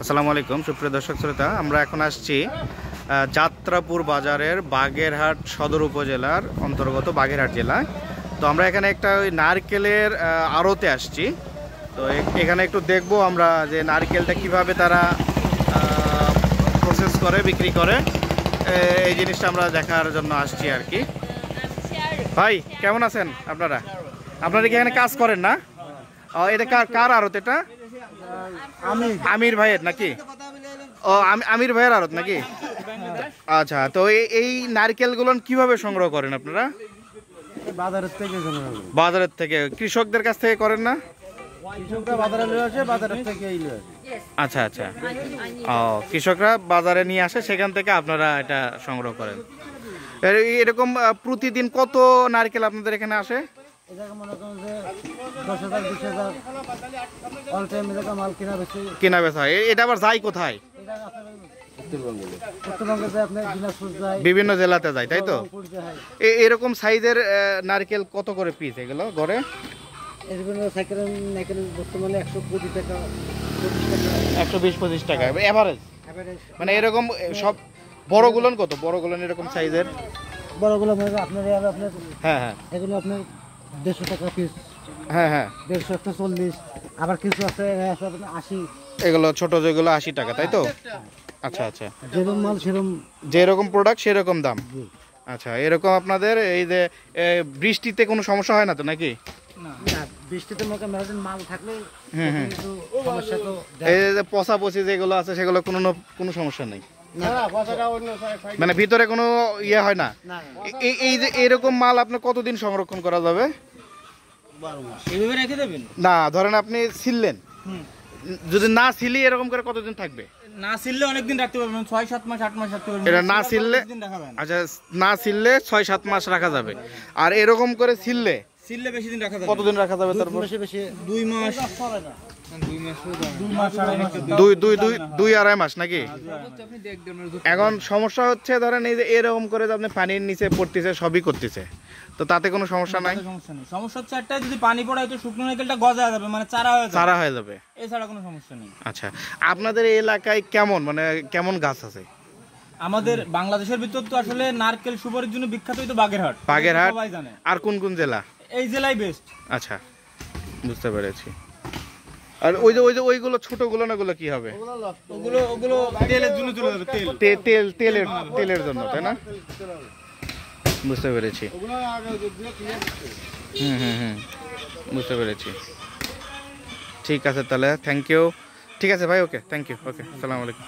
আসসালামু আলাইকুম সুপ্রিয় দর্শক শ্রোতা, আমরা এখন আসছি যাত্রাপুর বাজারের বাগেরহাট সদর উপজেলার অন্তর্গত বাগেরহাট জেলায়। তো আমরা এখানে একটা ওই নারকেলের আড়তে আসছি। তো এখানে একটু দেখবো আমরা যে নারকেলটা কিভাবে তারা প্রসেস করে বিক্রি করে, এই জিনিসটা আমরা দেখার জন্য আসছি আর কি। ভাই কেমন আছেন আপনারা? আপনারা কি এখানে কাজ করেন না? এটা কার আড়ত? এটা আমির ভাইয়ের নাকি? ও আমির ভাইয়ের আড়ত নাকি? আচ্ছা, তো এই নারকেলগুলো কিভাবে সংগ্রহ করেন আপনারা? বাজারের থেকে কৃষকদের কাছ থেকে করেন না? আচ্ছা আচ্ছা, ও কৃষকরা বাজারে নিয়ে আসে, সেখান থেকে আপনারা এটা সংগ্রহ করেন। এরকম প্রতিদিন কত নারকেল আপনাদের এখানে আসে? কেনা বেচা। এটা আবার যায় কোথায়? বিভিন্ন জেলাতে যায়, তাই তো? এরকম সাইজের নারকেল কত করে পিস এগুলো গড়ে? 120-25 টাকা এভারেজ। মানে এরকম সব বড়গুলো কত? বড়গুলো এরকম সাইজের বড়গুলো আপনার হ্যাঁ হ্যাঁ এগুলো আপনার 150 টাকা পিস। হ্যাঁ হ্যাঁ, 150-140, আবার কিছু আছে 80। এগুলো ছোট যেগুলো 80 টাকা, তাই তো? আচ্ছা আচ্ছা, যেরকম মাল সেরকম, যেরকম প্রোডাক্ট সেরকম দাম। আচ্ছা, এরকম আপনাদের এই যে বৃষ্টিতে কোনো সমস্যা হয় না তো নাকি? না, বৃষ্টিতে মাল থাকলে সমস্যা তো, এই যে পচা পচি যেগুলো আছে সেগুলো কোনো সমস্যা নেই, মানে ভিতরে কোনো ইয়ে হয় না। এই যে এরকম মাল আপনার কতদিন সংরক্ষণ করা যাবে? না, ধরেন আপনি ছিললেন, যদি না ছিলি এরকম করে কতদিন থাকবে? না ছিললে অনেকদিন রাখতে পারবেন, 6-7 মাস 8 মাস রাখতে পারবেন। এটা না ছিললে, আচ্ছা, না ছিললে 6-7 মাস রাখা যাবে। আর এরকম করে ছিললে বেশি দিন রাখা যাবে। কতদিন রাখা যাবে? তারপর 2 মাস, 2-2.5 মাস নাকি? এখন সমস্যা হচ্ছে ধরেন এই যে এরকম করে আপনি পানির নিচে পড়তেছে, সবই করতেছে, তো তাতে কোনো সমস্যা নাই? সমস্যা হচ্ছে একটা, যদি পানি পড়ায় তো শুকনো নারকেলটা গজা যাবে, মানে চারা হয়ে যাবে, এছাড়া কোনো সমস্যা নেই। আচ্ছা, আপনাদের এই এলাকায় কেমন গাছ আছে? আমাদের বাংলাদেশের ভিতর তো আসলে নারকেল সুপারির জন্য বিখ্যাত তো বাগেরহাট। সবাই জানে। আর কোন কোন জেলা? এই জেলাই বেস্ট। আচ্ছা, বুঝতে পেরেছি। আর ওইগুলো ছোটগুলো না, ওগুলো কি হবে? ওগুলো তেলের জন্য চলে যাবে, তেলের জন্য, তাই না? বুঝতে পেরেছি। বুঝতে পেরেছি। ঠিক আছে তাহলে, থ্যাংক ইউ। ঠিক আছে ভাই, ওকে, থ্যাংক ইউ, ওকে, আসসালামু আলাইকুম।